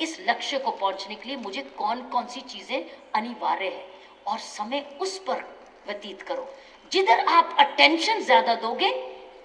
इस लक्ष्य को पहुंचने के लिए मुझे कौन कौन सी चीजें अनिवार्य है, और समय उस पर व्यतीत करो। जिधर आप अटेंशन ज्यादा दोगे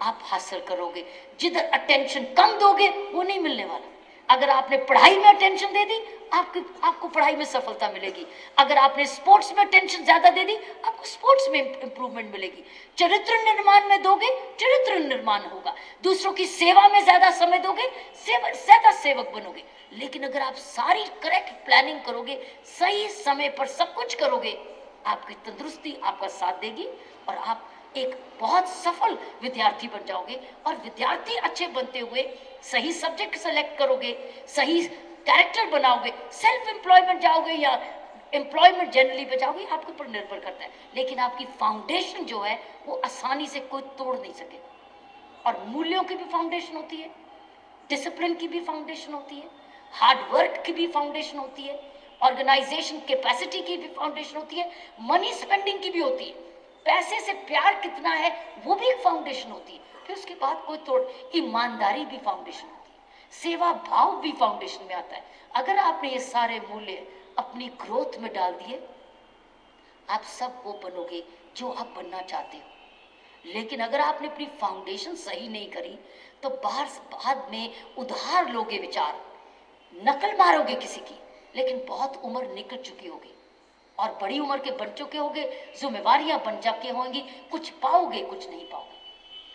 आप हासिल करोगे, जिधर अटेंशन कम दोगे वो नहीं मिलने वाला। अगर आपने पढ़ाई में अटेंशन दे दी आपको पढ़ाई में सफलता मिलेगी। अगर आपने स्पोर्ट्स में अटेंशन ज्यादा दे दी आपको स्पोर्ट्स में इंप्रूवमेंट मिलेगी। चरित्र निर्माण में दोगे चरित्र निर्माण होगा। दूसरों की सेवा में ज्यादा समय दोगे ज्यादा सेवक बनोगे। लेकिन अगर आप सारी करेक्ट प्लानिंग करोगे, सही समय पर सब कुछ करोगे, आपकी तंदुरुस्ती आपका साथ देगी और आप एक बहुत सफल विद्यार्थी बन जाओगे। और विद्यार्थी अच्छे बनते हुए सही सब्जेक्ट सेलेक्ट करोगे, सही कैरेक्टर बनाओगे, सेल्फ एम्प्लॉयमेंट जाओगे या एम्प्लॉयमेंट जनरली पे जाओगे, आपके ऊपर निर्भर करता है। लेकिन आपकी फाउंडेशन जो है वो आसानी से कोई तोड़ नहीं सके। और मूल्यों की भी फाउंडेशन होती है, डिसिप्लिन की भी फाउंडेशन होती है, हार्ड वर्क की भी फाउंडेशन होती है, ऑर्गेनाइजेशन कैपेसिटी की भी फाउंडेशन होती है, मनी स्पेंडिंग की भी होती है, पैसे से प्यार कितना है वो भी एक फाउंडेशन होती है। फिर उसके बाद कोई तोड़, ईमानदारी भी फाउंडेशन होती है, सेवा भाव भी फाउंडेशन में आता है। अगर आपने ये सारे मूल्य अपनी ग्रोथ में डाल दिए, आप सब वो बनोगे जो आप बनना चाहते हो। लेकिन अगर आपने अपनी फाउंडेशन सही नहीं करी तो बाद में उधार लोगे विचार, नकल मारोगे किसी की, लेकिन बहुत उम्र निकल चुकी होगी और बड़ी उम्र के बन चुके होगे, जिम्मेवारियां बन जाके होंगी, कुछ पाओगे कुछ नहीं पाओगे।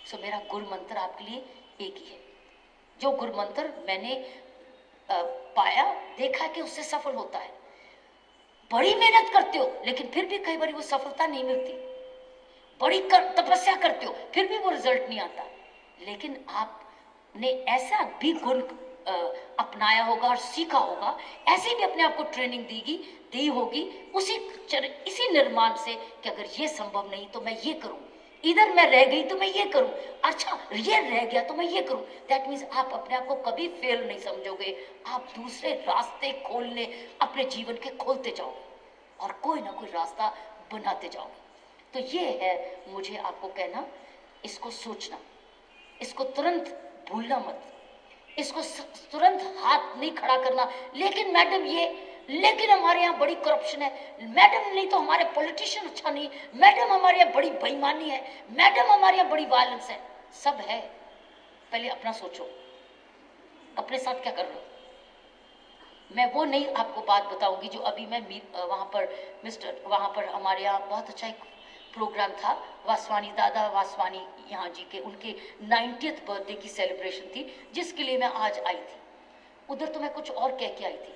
सो मेरा गुरु मंत्र आपके लिए एक ही है, जो गुरु मंत्र मैंने पाया देखा कि उससे सफल होता है। बड़ी मेहनत करते हो लेकिन फिर भी कई बार वो सफलता नहीं मिलती, बड़ी तपस्या करते हो फिर भी वो रिजल्ट नहीं आता। लेकिन आपने ऐसा भी गुण अपनाया होगा और सीखा होगा, ऐसे भी अपने आप को ट्रेनिंग दी होगी इसी निर्माण से कि अगर ये संभव नहीं तो मैं ये करूं, इधर मैं रह गई तो मैं ये करूं, अच्छा ये रह गया तो मैं ये करूं। दैट मीन्स आप अपने आप को कभी फेल नहीं समझोगे, आप दूसरे रास्ते खोलने अपने जीवन के खोलते जाओगे और कोई ना कोई रास्ता बनाते जाओगे। तो ये है मुझे आपको कहना, इसको सोचना, इसको तुरंत भूलना मत, इसको तुरंत हाथ नहीं खड़ा करना। लेकिन मैडम लेकिन हमारे यहाँ बड़ी करप्शन है, मैडम नहीं तो हमारे पॉलिटिशियन अच्छा नहीं, मैडम हमारे यहाँ बड़ी बेईमानी है, मैडम हमारे यहाँ बड़ी वायलेंस है। सब है, पहले अपना सोचो अपने साथ क्या कर रहे हो। मैं वो नहीं आपको बात बताऊंगी जो अभी मैं वहां पर हमारे यहाँ बहुत अच्छा एक प्रोग्राम था, वासवानी दादा वासवानी यहाँ जी के, उनके 90th बर्थडे की सेलिब्रेशन थी जिसके लिए मैं आज आई थी। उधर तो मैं कुछ और कह के आई थी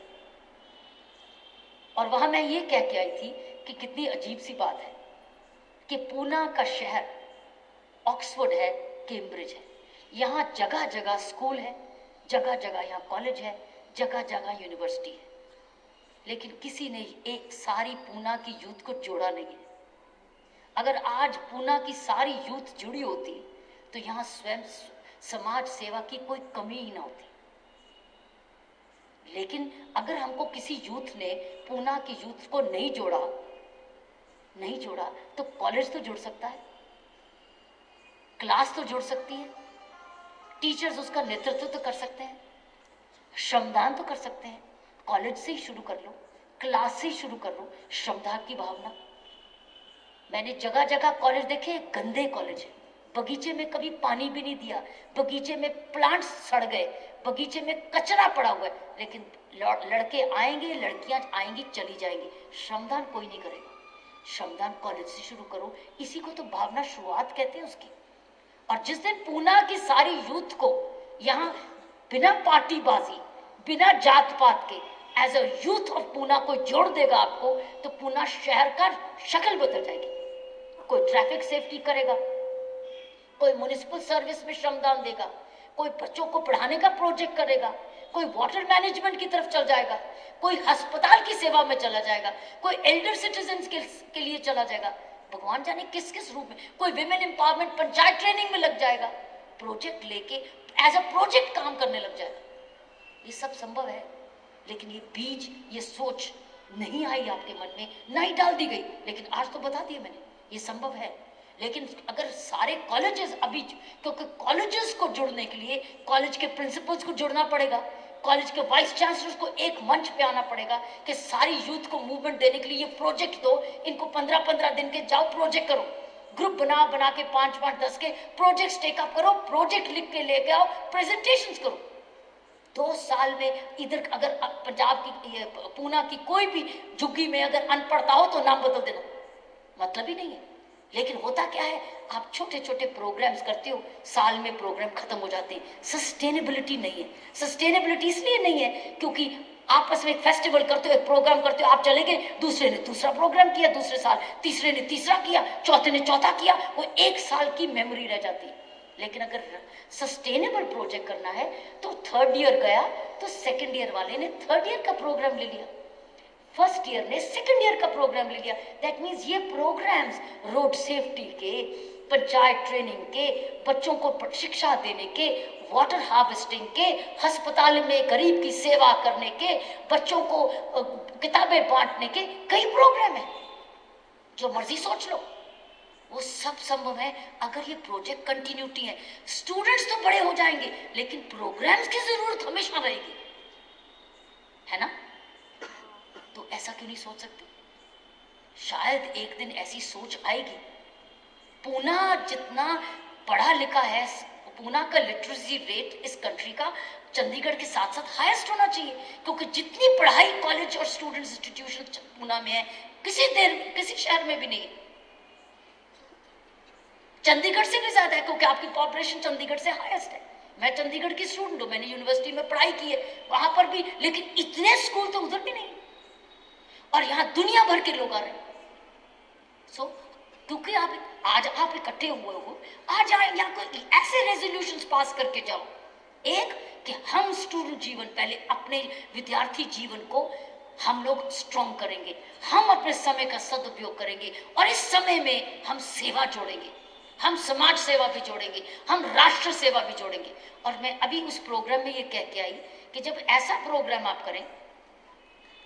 और वहां मैं ये कह के आई थी कि कितनी अजीब सी बात है कि पूना का शहर ऑक्सफोर्ड है, कैम्ब्रिज है, यहाँ जगह जगह स्कूल है, जगह जगह यहाँ कॉलेज है, जगह जगह यूनिवर्सिटी है, लेकिन किसी ने एक सारी पूना की यूथ को जोड़ा नहीं है। अगर आज पूना की सारी यूथ जुड़ी होती तो यहाँ स्वयं समाज सेवा की कोई कमी ही ना होती। लेकिन अगर हमको किसी यूथ ने पूना की यूथ को नहीं जोड़ा तो कॉलेज तो जुड़ सकता है, क्लास तो जुड़ सकती है, टीचर्स उसका नेतृत्व तो कर सकते हैं, श्रमदान तो कर सकते हैं। कॉलेज से ही शुरू कर लो, क्लास से ही शुरू कर लो, श्रमदान की भावना। मैंने जगह जगह कॉलेज देखे, गंदे कॉलेज है, बगीचे में कभी पानी भी नहीं दिया, बगीचे में प्लांट्स सड़ गए, बगीचे में कचरा पड़ा हुआ है, लेकिन लड़के आएंगे लड़कियां आएंगी चली जाएंगी, श्रमदान कोई नहीं करेगा। श्रमदान कॉलेज से शुरू करो, इसी को तो भावना शुरुआत कहते हैं उसकी। और जिस दिन पूना की सारी यूथ को यहाँ बिना पार्टीबाजी, बिना जात पात के as a youth of Poona कोई जोड़ देगा आपको, तो पूना शहर का शक्ल बदल जाएगी। कोई ट्रैफिक सेफ्टी करेगा, कोई म्युनिसिपल सर्विस में श्रमदान देगा, कोई बच्चों को पढ़ाने का प्रोजेक्ट करेगा, कोई वाटर मैनेजमेंट की तरफ चल जाएगा, कोई अस्पताल की सेवा में चला जाएगा, कोई एल्डर सिटीजन के लिए चला जाएगा, भगवान जाने किस किस रूप में, कोई विमेन एम्पावरमेंट पंचायत ट्रेनिंग में लग जाएगा, प्रोजेक्ट लेके एज अ प्रोजेक्ट काम करने लग जाएगा। ये सब संभव है, लेकिन ये बीज, ये सोच नहीं आई आपके मन में, नहीं डाल दी गई। लेकिन आज तो बता दिया मैंने, ये संभव है। लेकिन अगर सारे कॉलेजेस अभी, क्योंकि कॉलेजेस को जुड़ने के लिए कॉलेज के प्रिंसिपल्स को जुड़ना पड़ेगा, कॉलेज के वाइस चांसलर को एक मंच पे आना पड़ेगा कि सारी यूथ को मूवमेंट देने के लिए ये प्रोजेक्ट दो, इनको 15-15 दिन के जाओ प्रोजेक्ट करो, ग्रुप बना के 5-5, 10 के प्रोजेक्ट टेकअप करो, प्रोजेक्ट लिख के लेके आओ, प्रेजेंटेशन करो। 2 साल में इधर अगर पंजाब की पूना की कोई भी झुग्गी में अगर अनपढ़ता हो तो नाम बदल देना, मतलब ही नहीं है। लेकिन होता क्या है, आप छोटे छोटे प्रोग्राम्स करते हो, साल में प्रोग्राम खत्म हो जाते हैं। सस्टेनेबिलिटी नहीं है। सस्टेनेबिलिटी इसलिए नहीं है क्योंकि आपस में एक फेस्टिवल करते हो, एक प्रोग्राम करते हो, आप चले गए, दूसरे ने दूसरा प्रोग्राम किया, दूसरे साल तीसरे ने तीसरा किया, चौथे ने चौथा किया, वो 1 साल की मेमोरी रह जाती है। लेकिन अगर सस्टेनेबल प्रोजेक्ट करना है तो 3rd ईयर गया तो 2nd ईयर वाले ने 3rd ईयर का प्रोग्राम ले लिया, 1st ईयर ने 2nd ईयर का प्रोग्राम ले लिया। दैट मीन्स ये प्रोग्राम्स रोड सेफ्टी के, पंचायत ट्रेनिंग के, बच्चों को शिक्षा देने के, वाटर हार्वेस्टिंग के, अस्पताल में गरीब की सेवा करने के, बच्चों को किताबें बांटने के कई प्रोग्राम है। जो मर्जी सोच लो, वो सब संभव है अगर ये प्रोजेक्ट कंटिन्यूटी है। स्टूडेंट्स तो बड़े हो जाएंगे लेकिन प्रोग्राम्स की जरूरत हमेशा रहेगी, है ना? तो ऐसा क्यों नहीं सोच सकते? शायद एक दिन ऐसी सोच आएगी। पूना जितना पढ़ा लिखा है, पूना का लिटरेसी रेट इस कंट्री का चंडीगढ़ के साथ साथ हाईएस्ट होना चाहिए, क्योंकि जितनी पढ़ाई कॉलेज और स्टूडेंट इंस्टीट्यूशन पूना में है किसी शहर में भी नहीं है। चंडीगढ़ से भी ज्यादा है क्योंकि आपकी पॉपुलेशन चंडीगढ़ से हाईएस्ट है। मैं चंडीगढ़ की स्टूडेंट हूं, मैंने यूनिवर्सिटी में पढ़ाई की है वहां पर भी, लेकिन इतने स्कूल तो उधर भी नहीं, और यहाँ दुनिया भर के लोग आ रहे हैं। क्योंकि आज आप इकट्ठे हुए हो, आज यहाँ कोई ऐसे रेजोल्यूशंस पास करके जाओ। एक कि हम स्टूडेंट जीवन, पहले अपने विद्यार्थी जीवन को हम लोग स्ट्रॉन्ग करेंगे, हम अपने समय का सदुपयोग करेंगे, और इस समय में हम सेवा जोड़ेंगे, हम समाज सेवा भी जोड़ेंगे, हम राष्ट्र सेवा भी जोड़ेंगे। और मैं अभी उस प्रोग्राम में ये कह के आई कि जब ऐसा प्रोग्राम आप करें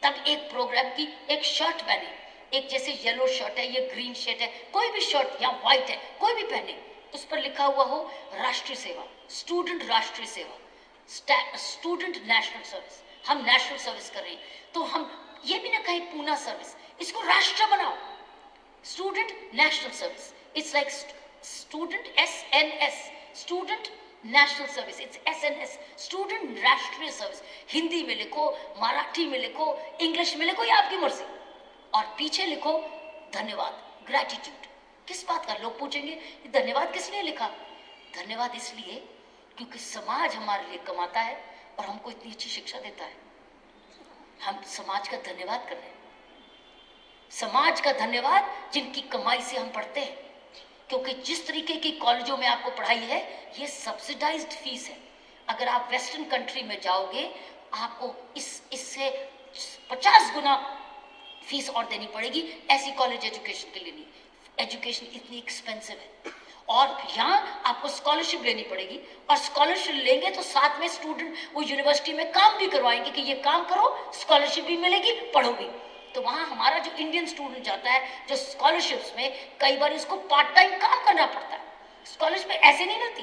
तब एक प्रोग्राम की एक शर्ट पहने, एक जैसे येलो शर्ट है, ये ग्रीन शर्ट है, कोई भी शर्ट या व्हाइट है, कोई भी पहने, उस पर लिखा हुआ हो राष्ट्रीय सेवा, स्टूडेंट राष्ट्रीय सेवा, स्टूडेंट नेशनल सर्विस। हम नेशनल सर्विस कर रहे हैं तो हम ये भी ना कहें पूना सर्विस, इसको राष्ट्र बनाओ, student national service. It's like student SNS, student national service, it's SNS, student राष्ट्रीय सर्विस। हिंदी में लिखो, मराठी में लिखो, इंग्लिश में लिखो, ये आपकी मर्जी, और पीछे लिखो धन्यवाद, ग्रेटिट्यूड। किस बात का? लोग पूछेंगे धन्यवाद किस लिए लिखा? धन्यवाद इसलिए क्योंकि समाज हमारे लिए कमाता है और हमको इतनी अच्छी शिक्षा देता है, हम समाज का धन्यवाद कर रहे हैं। समाज का धन्यवाद जिनकी कमाई से हम पढ़ते हैं, क्योंकि जिस तरीके की कॉलेजों में आपको पढ़ाई है ये सब्सिडाइज्ड फीस है। अगर आप वेस्टर्न कंट्री में जाओगे आपको इससे 50 गुना फीस और देनी पड़ेगी, ऐसी कॉलेज एजुकेशन के लिए नहीं। एजुकेशन इतनी एक्सपेंसिव है, और यहाँ आपको स्कॉलरशिप लेनी पड़ेगी, और स्कॉलरशिप लेंगे तो साथ में स्टूडेंट वो यूनिवर्सिटी में काम भी करवाएंगे कि ये काम करो, स्कॉलरशिप भी मिलेगी, पढ़ो भी। तो वहाँ हमारा जो इंडियन स्टूडेंट जाता है जो स्कॉलरशिप्स में, कई बार इसको पार्ट टाइम काम करना पड़ता है। स्कॉलरशिप ऐसे नहीं मिलती,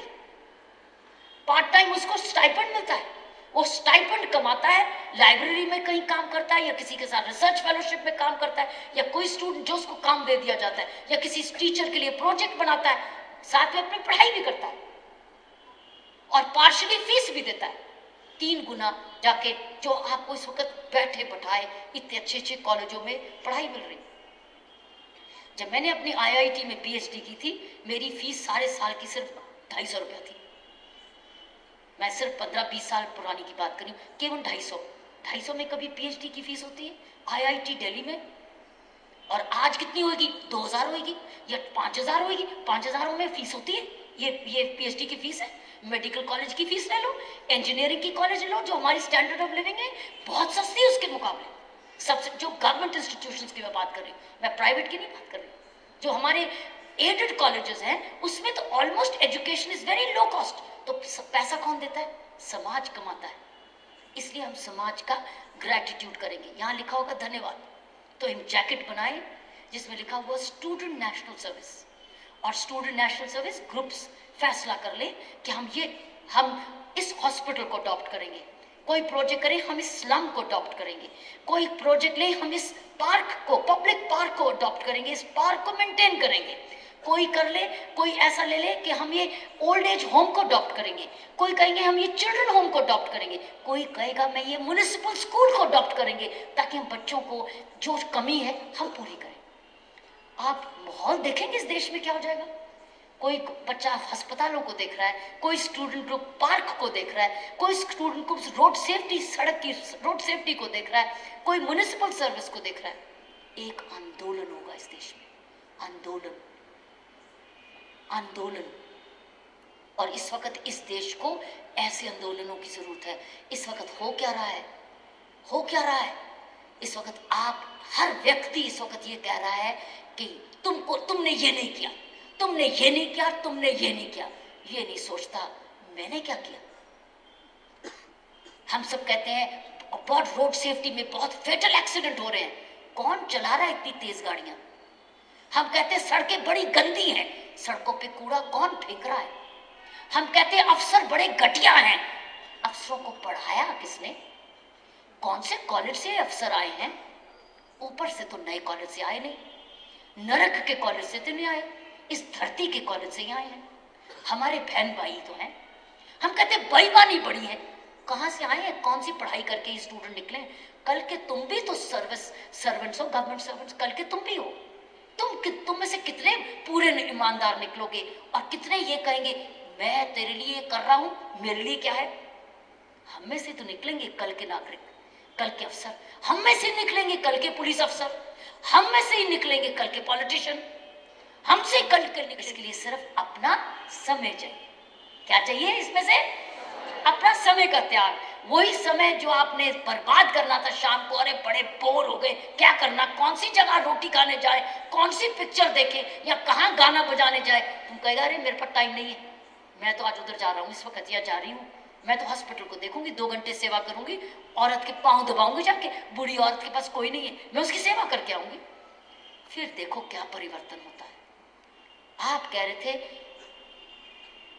पार्ट टाइम उसको स्टाइपेंड मिलता है, वो स्टाइपेंड कमाता है, लाइब्रेरी में कहीं काम करता है, या किसी के साथ रिसर्च फेलोशिप में काम करता है, या कोई स्टूडेंट जो उसको काम दे दिया जाता है, या किसी टीचर के लिए प्रोजेक्ट बनाता है, साथ में अपनी पढ़ाई भी करता है और पार्शियली फीस भी देता है। 3 गुना जाके जो आपको इस वक्त बैठे बैठाए इतने अच्छे अच्छे कॉलेजों में पढ़ाई मिल रही। जब मैंने अपनी IIT में PhD की थी, मेरी फीस सारे साल की सिर्फ 250 रुपया थी। मैं सिर्फ 15-20 साल पुरानी की बात करी, केवल 250 में कभी PhD की फीस होती है IIT दिल्ली में। और आज कितनी होगी? 2000 होगी या 5000 होगी। 5000 में फीस होती है, ये PhD की फीस है। मेडिकल कॉलेज की फीस ले लो, इंजीनियरिंग की कॉलेज लो, जो हमारी स्टैंडर्ड ऑफ लिविंग है बहुत सस्ती है उसके मुकाबले। सबसे जो गवर्नमेंट इंस्टीट्यूशंस की मैं बात कर रही हूँ, मैं प्राइवेट की नहीं बात कर रही हूँ। जो हमारे एडेड कॉलेजेस हैं उसमें तो almost education is very low cost. तो पैसा कौन देता है? समाज कमाता है। इसलिए हम समाज का ग्रेटिट्यूड करेंगे। यहाँ लिखा होगा धन्यवाद, तो हम जैकेट बनाए जिसमें लिखा हुआ स्टूडेंट नेशनल सर्विस, और स्टूडेंट नेशनल सर्विस ग्रुप्स फैसला कर ले कि हम इस हॉस्पिटल को अडॉप्ट करेंगे, कोई प्रोजेक्ट करे हम इस स्लम को अडॉप्ट करेंगे, कोई प्रोजेक्ट ले हम इस पार्क को, पब्लिक पार्क को अडॉप्ट करेंगे, इस पार्क को मेंटेन करेंगे, कोई कर ले, कोई ऐसा ले ले कि हम ये ओल्ड एज होम को अडॉप्ट करेंगे, कोई कहेंगे हम ये चिल्ड्रन होम को अडॉप्ट करेंगे, कोई कहेगा मैं ये म्युनिसिपल स्कूल को अडॉप्ट करेंगे ताकि हम बच्चों को जो कमी है हम पूरी करें। आप माहौल देखेंगे इस देश में क्या हो जाएगा। कोई बच्चा अस्पतालों को देख रहा है, कोई स्टूडेंट ग्रुप पार्क को देख रहा है, कोई स्टूडेंट ग्रुप रोड सेफ्टी, सड़क की रोड सेफ्टी को देख रहा है, कोई म्युनिसिपल सर्विस को देख रहा है। एक आंदोलन होगा इस देश में, आंदोलन, आंदोलन। और इस वक्त इस देश को ऐसे आंदोलनों की जरूरत है। इस वक्त हो क्या रहा है, हो क्या रहा है इस वक्त, आप हर व्यक्ति इस वक्त ये कह रहा है कि तुमने ये नहीं किया, तुमने ये नहीं किया, तुमने ये नहीं किया। ये नहीं सोचता मैंने क्या किया। हम सब कहते हैं बहुत रोड सेफ्टी में बहुत फेटल एक्सीडेंट हो रहे हैं, कौन चला रहा है इतनी तेज गाड़ियां। हम कहते हैं सड़कें बड़ी गंदी हैं, सड़कों पे कूड़ा कौन फेंक रहा है। हम कहते हैं अफसर बड़े घटिया हैं, अफसरों को पढ़ाया किसने, कौन से कॉलेज से अफसर आए हैं। ऊपर से तो नए कॉलेज से आए नहीं, नरक के कॉलेज से तो नहीं आए, इस धरती के कॉलेज से ही आए हैं। हमारे बहन भाई तो हैं। हम कहते हैं बेईमानी बड़ी है, कहां से आए हैं, कौन सी पढ़ाई करके ये स्टूडेंट निकले। कल के तुम भी तो सर्वेंट्स हो, गवर्नमेंट सर्वेंट्स, कल के तुम भी हो। तुम में से कितने पूरे ईमानदार निकलोगे और कितने ये कहेंगे मैं तेरे लिए कर रहा हूं, मेरे लिए क्या है। हम में से तो निकलेंगे कल के नागरिक, कल के अफसर, हम में से निकलेंगे कल के पुलिस अफसर, हम में से ही निकलेंगे कल के पॉलिटिशियन, हमसे कल के निकले। इसके लिए सिर्फ अपना समय चाहिए। क्या चाहिए इसमें से, अपना समय का त्याग। वही समय जो आपने बर्बाद करना था शाम को, अरे बड़े बोर हो गए, क्या करना, कौन सी जगह रोटी खाने जाए, कौन सी पिक्चर देखे या कहाँ गाना बजाने जाए। तुम कहेगा अरे मेरे पास टाइम नहीं है, मैं तो आज उधर जा रहा हूँ, इस वक्त या जा रही हूँ, मैं तो हॉस्पिटल को देखूंगी, 2 घंटे सेवा करूंगी, औरत के पांव दबाऊंगी जाके, बूढ़ी औरत के पास कोई नहीं है, मैं उसकी सेवा करके आऊंगी। फिर देखो क्या परिवर्तन होता है। आप कह रहे थे,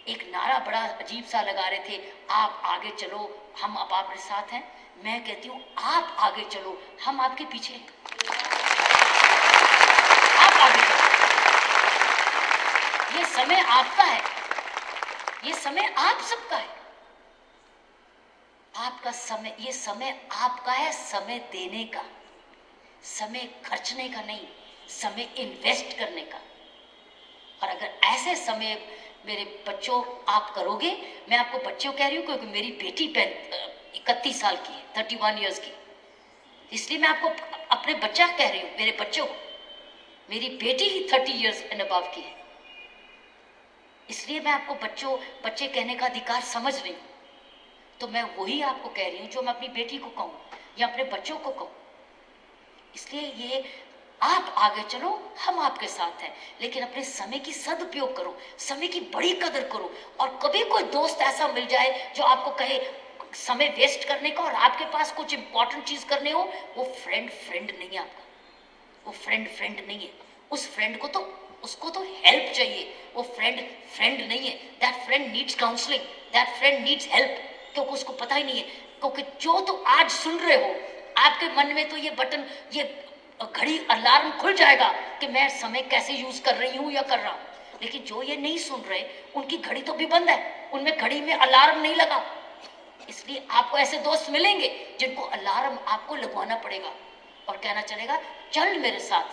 एक नारा बड़ा अजीब सा लगा रहे थे, आप आगे चलो हम अब आपके साथ हैं। मैं कहती हूँ आप आगे चलो हम आपके पीछे हैं। आप आगे चलो, ये समय आपका है, ये समय आप सबका है। आपका समय, ये समय आपका है, समय देने का, समय खर्चने का नहीं, समय इन्वेस्ट करने का। और अगर ऐसे समय मेरे बच्चों आप करोगे, मैं आपको बच्चों कह रही हूँ क्योंकि मेरी बेटी 31 साल की है, 31 ईयर्स की, इसलिए मैं आपको अपने बच्चा कह रही हूँ, मेरे बच्चों। मेरी बेटी ही 30 ईयर्स एंड अबव की है, इसलिए मैं आपको बच्चे कहने का अधिकार समझ रही हूँ। तो मैं वही आपको कह रही हूँ जो मैं अपनी बेटी को कहूँ या अपने बच्चों को कहूँ। इसलिए ये आप आगे चलो हम आपके साथ हैं, लेकिन अपने समय की सदुपयोग करो, समय की बड़ी कदर करो। और कभी कोई दोस्त ऐसा मिल जाए जो आपको कहे समय वेस्ट करने का और आपके पास कुछ इंपॉर्टेंट चीज करने हो, वो फ्रेंड नहीं है आपका, वो फ्रेंड नहीं है। उस फ्रेंड को तो, उसको तो हेल्प चाहिए, वो फ्रेंड नहीं है। That friend needs counselling, that friend needs help, क्योंकि उसको पता ही नहीं है। क्योंकि जो तो आज सुन रहे हो, आपके मन में तो ये बटन, ये घड़ी अलार्म खुल जाएगा कि मैं समय कैसे यूज कर रही हूँ या कर रहा हूँ। लेकिन जो ये नहीं सुन रहे, उनकी घड़ी तो भी बंद है, उनमें घड़ी में अलार्म नहीं लगा। इसलिए आपको ऐसे दोस्त मिलेंगे जिनको अलार्म आपको लगवाना पड़ेगा और कहना चलेगा चल मेरे साथ,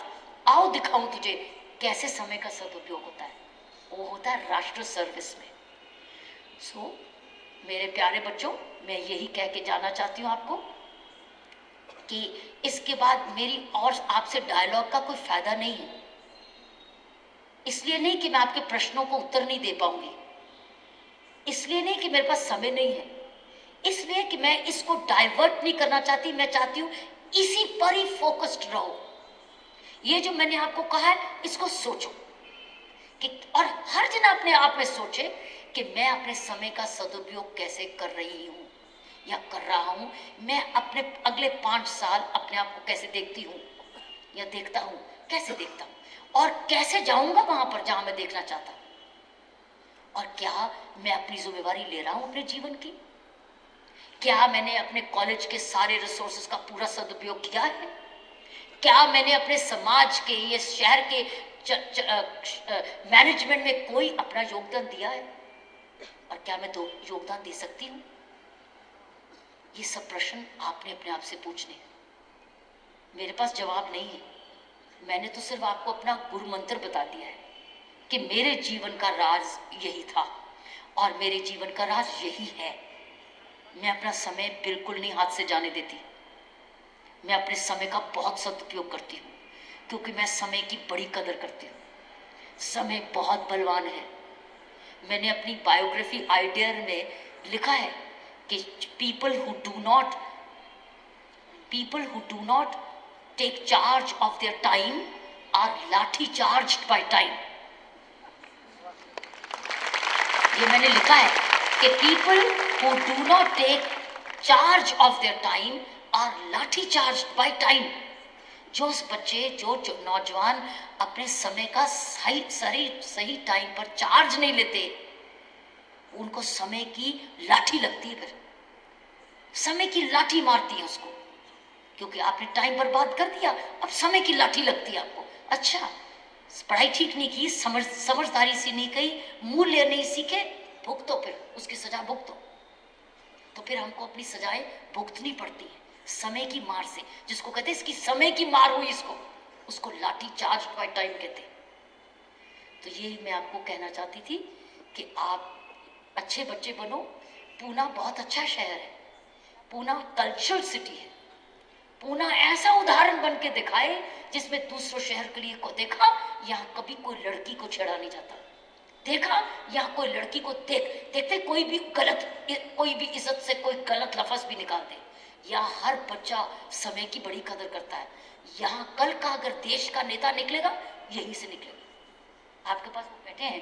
आओ दिखाऊं तुझे कैसे समय का सदुपयोग होता है। वो होता है राष्ट्र सर्विस में। सो मेरे प्यारे बच्चों, मैं यही कह के जाना चाहती हूँ आपको कि इसके बाद मेरी और आपसे डायलॉग का कोई फायदा नहीं है। इसलिए नहीं कि मैं आपके प्रश्नों को उत्तर नहीं दे पाऊंगी, इसलिए नहीं कि मेरे पास समय नहीं है, इसलिए कि मैं इसको डाइवर्ट नहीं करना चाहती। मैं चाहती हूं इसी पर ही फोकस्ड रहो। ये जो मैंने आपको कहा है इसको सोचो कि, और हर दिन अपने आप में सोचे कि मैं अपने समय का सदुपयोग कैसे कर रही हूं या कर रहा हूं। मैं अपने अगले 5 साल अपने आप को कैसे देखती हूं या देखता हूं, कैसे देखता हूं और कैसे जाऊंगा वहां पर जहां मैं देखना चाहता हूं। और क्या मैं अपनी जिम्मेवारी ले रहा हूं अपने जीवन की, क्या मैंने अपने कॉलेज के सारे रिसोर्सेज का पूरा सदुपयोग किया है? क्या मैंने अपने समाज के, ये शहर के मैनेजमेंट में कोई अपना योगदान दिया है? और क्या मैं योगदान दे सकती हूँ? ये सब प्रश्न आपने अपने आप से पूछने हैं। मेरे पास जवाब नहीं है। मैंने तो सिर्फ आपको अपना गुरु मंत्र बता दिया है कि मेरे जीवन का राज यही था और मेरे जीवन का राज यही है। मैं अपना समय बिल्कुल नहीं हाथ से जाने देती। मैं अपने समय का बहुत सदुपयोग करती हूँ क्योंकि मैं समय की बड़ी कदर करती हूँ। समय बहुत बलवान है। मैंने अपनी बायोग्राफी आइडिया में लिखा है कि people who do not take charge of their time are लाठी चार्ज्ड by time। ये मैंने लिखा है कि people who do not take charge of their time are लाठी चार्ज्ड by time। जो बच्चे, जो नौजवान अपने समय का सही टाइम पर चार्ज नहीं लेते, उनको समय की लाठी लगती है। फिर समय की लाठी मारती है उसको, क्योंकि आपने टाइम बर्बाद कर दिया। अब समय की लाठी लगती है आपको। अच्छा, पढ़ाई ठीक नहीं की, समझदारी से नहीं कही, मूल्य नहीं सीखे, भुगतो, फिर उसकी सजा भुगतो। तो फिर हमको अपनी सजाएं भुगतनी पड़ती है समय की मार से। जिसको कहते हैं इसकी समय की मार हुई, उसको लाठी चार्ज बाय टाइम कहते हैं। तो यही मैं आपको कहना चाहती थी कि आप अच्छे बच्चे बनो। पूना बहुत अच्छा शहर है। पूना कल्चरल सिटी है। पूना ऐसा उदाहरण बन के दिखाए जिसमें दूसरों शहर के लिए को देखा, यहाँ कभी कोई लड़की को छेड़ा नहीं जाता। देखा, यहाँ कोई लड़की को देखते कोई भी इज्जत से कोई गलत लफ्ज भी निकाल दे। यहाँ हर बच्चा समय की बड़ी कदर करता है। यहाँ कल का अगर देश का नेता निकलेगा, यहीं से निकलेगा। आपके पास वो बैठे हैं,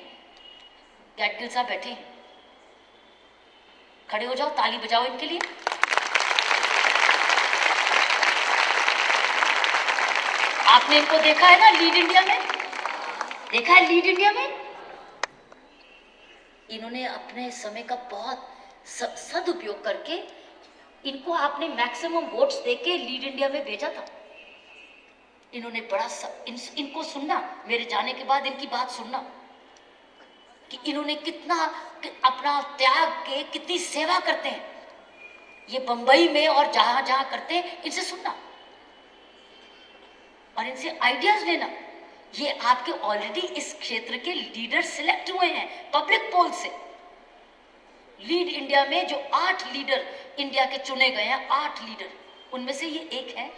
गैडगिल साहब बैठे हैं, खड़े हो जाओ, ताली बजाओ इनके लिए। आपने इनको देखा है ना लीड इंडिया में? देखा है लीड इंडिया में? इन्होंने अपने समय का बहुत सदुपयोग करके, इनको आपने मैक्सिमम वोट्स देके लीड इंडिया में भेजा था। इन्होंने बड़ा इनको सुनना, मेरे जाने के बाद इनकी बात सुनना कि इन्होंने कितना अपना त्याग के कितनी सेवा करते हैं। ये बंबई में और जहां जहां करते हैं, इनसे सुनना और इनसे आइडियाज लेना। ये आपके ऑलरेडी इस क्षेत्र के लीडर सिलेक्ट हुए हैं पब्लिक पोल से। लीड इंडिया में जो 8 लीडर इंडिया के चुने गए हैं, 8 लीडर, उनमें से ये एक है।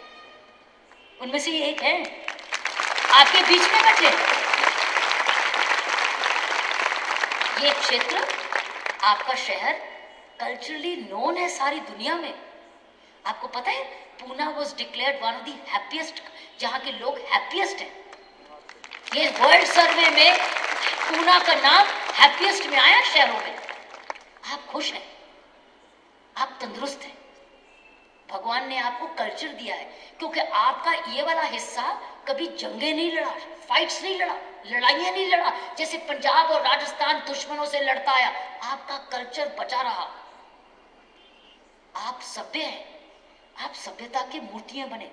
उनमें से ये एक है, आपके बीच में बैठे। ये क्षेत्र, आपका शहर कल्चरली नोन है सारी दुनिया में। आपको पता है, Poona was declared one of the happiest, जहां के लोग हैप्पीएस्ट हैं। ये वर्ल्ड सर्वे में पूना का नाम हैप्पीएस्ट में आया शहरों में। आप खुश हैं, आप तंदुरुस्त हैं। भगवान ने आपको कल्चर दिया है क्योंकि आपका ये वाला हिस्सा कभी जंगे नहीं लड़ा, फाइट्स नहीं लड़ा, लड़ाइयां नहीं लड़ा। जैसे पंजाब और राजस्थान दुश्मनों से लड़ता आया, आपका कल्चर बचा रहा। आप सभ्य हैं, आप सभ्यता की मूर्तियां बने,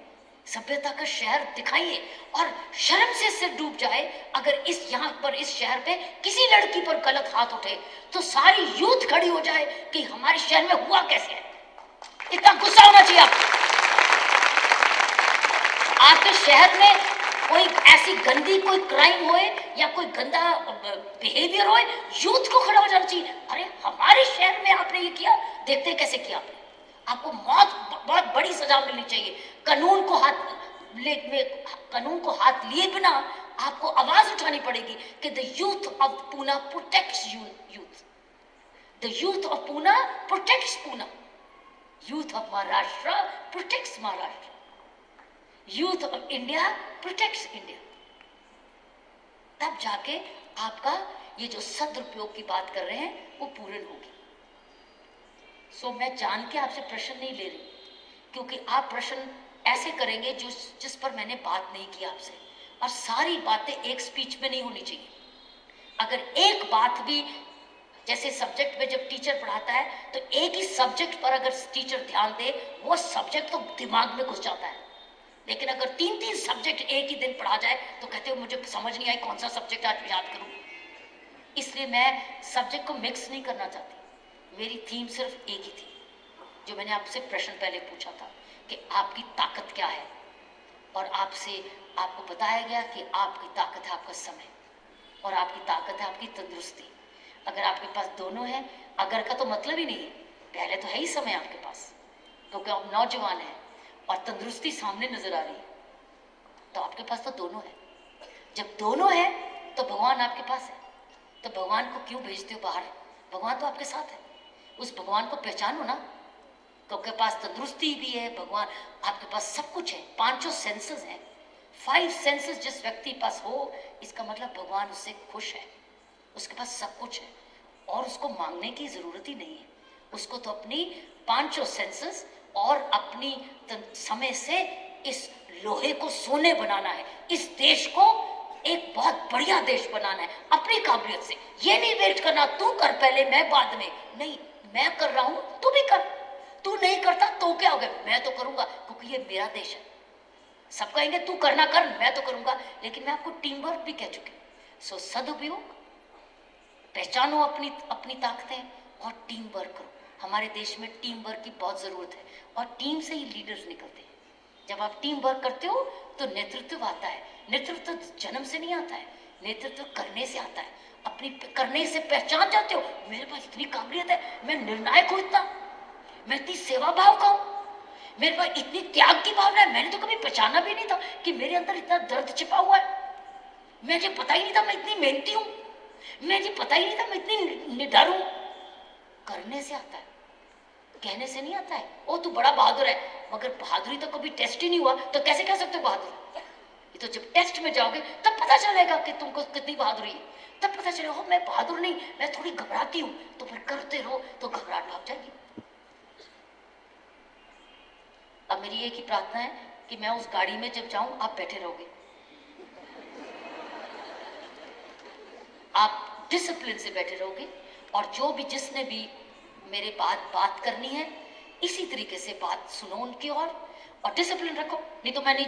सभ्यता का शहर दिखाइए। और शर्म से सिर डूब जाए अगर यहाँ पर इस शहर पे किसी लड़की पर गलत हाथ उठे तो सारी यूथ खड़ी हो जाए कि हमारे शहर में हुआ कैसे है। इतना गुस्सा होना चाहिए आपके शहर में कोई ऐसी गंदी कोई क्राइम होए या कोई गंदा बिहेवियर होए, यूथ को खड़ा हो जाना चाहिए। अरे हमारे शहर में आपने ये किया, देखते कैसे किया आपने। आपको बहुत बड़ी सजा मिलनी चाहिए। कानून को हाथ लिए बिना आपको आवाज उठानी पड़ेगी कि the youth of Poona protects youth, the youth of Poona protects Poona, youth of Maharashtra protects Maharashtra, youth of India protects India. तब जाके आपका ये जो सदुपयोग की बात कर रहे हैं वो पूर्ण होगी। सो मैं जान के आपसे प्रश्न नहीं ले रही, क्योंकि आप प्रश्न ऐसे करेंगे जिस पर मैंने बात नहीं की आपसे। और सारी बातें एक स्पीच में नहीं होनी चाहिए। अगर एक बात भी जैसे सब्जेक्ट में जब टीचर पढ़ाता है तो एक ही सब्जेक्ट पर अगर टीचर ध्यान दे, वो सब्जेक्ट तो दिमाग में घुस जाता है। लेकिन अगर 3-3 सब्जेक्ट एक ही दिन पढ़ा जाए तो कहते हो मुझे समझ नहीं आई कौन सा सब्जेक्ट आज याद करूं। इसलिए मैं सब्जेक्ट को मिक्स नहीं करना चाहती। मेरी थीम सिर्फ एक ही थी, जो मैंने आपसे प्रश्न पहले पूछा था कि आपकी ताकत क्या है, और आपको बताया गया कि आपकी ताकत है आपका समय, और आपकी ताकत है आपकी तंदुरुस्ती। अगर आपके पास दोनों है, अगर का तो मतलब ही नहीं है, पहले तो है ही समय आपके पास, क्योंकि आप नौजवान हैं और तंदुरुस्ती सामने नजर आ रही है, तो आपके पास तो दोनों है। जब दोनों है तो भगवान आपके पास है, तो भगवान को क्यों भेजते हो बाहर? भगवान तो आपके साथ है। उस भगवान को पहचानो ना, क्योंकि पास तंदुरुस्ती भी है, भगवान आपके पास सब कुछ है, 5 सेंसेस हैं, 5 सेंसेस जिस व्यक्ति के पास हो, इसका मतलब भगवान उससे खुश है, उसके पास सब कुछ है और उसको मांगने की जरूरत ही नहीं है। उसको तो अपनी 5 सेंसेस और अपनी समय से इस लोहे को सोने बनाना है, इस देश को एक बहुत बढ़िया देश बनाना है अपनी काबिलियत से। ये नहीं वेट करना तू कर पहले मैं बाद में, नहीं, मैं कर रहा हूं तू भी कर। तू नहीं करता तो क्या हो गया, मैं तो करूंगा क्योंकि ये मेरा देश है। सब कहेंगे तू करना कर, मैं तो करूंगा, लेकिन मैं आपको टीम वर्क भी कह चुकी हूं। सो सदुपयोग, पहचानो अपनी अपनी ताकतें और टीम वर्क करो। हमारे देश में टीम वर्क की बहुत जरूरत है और टीम से ही लीडर्स निकलते हैं। जब आप टीम वर्क करते हो तो नेतृत्व आता है। नेतृत्व जन्म से नहीं आता है, नेतृत्व करने से आता है। अपनी करने से पहचान जाते हो, मेरे पास इतनी काबिलियत है, मैं निर्णायक हूं इतना, मैं इतनी सेवा भाव का हूं, मेरे पास इतनी त्याग की भावना है। मैंने तो कभी पहचाना भी नहीं था कि मेरे अंदर इतना दर्द छिपा हुआ है। मुझे पता ही नहीं था मैं इतनी मेहनती हूं, मुझे पता ही नहीं था मैं इतनी निडर हूं। करने से आता है, कहने से नहीं आता है। ओ तू बड़ा बहादुर है, मगर बहादुरी तो कभी टेस्ट ही नहीं हुआ, तो कैसे कह सकते हो बहादुर? ये तो जब टेस्ट में जाओगे तब पता चलेगा कि तुमको कितनी बहादुरी है। तब पता चलेगा मैं बहादुर नहीं, मैं थोड़ी घबराती हूं। तो फिर करते रहो तो घबराहट भाग जाएगी। अब मेरी एक ही प्रार्थना है कि मैं उस गाड़ी में जब जाऊं आप बैठे रहोगे, आप डिसिप्लिन से बैठे रहोगे, और जो भी जिसने भी मेरे बात करनी है इसी तरीके से बात सुनो उनकी और डिसिप्लिन रखो, नहीं तो मैं नहीं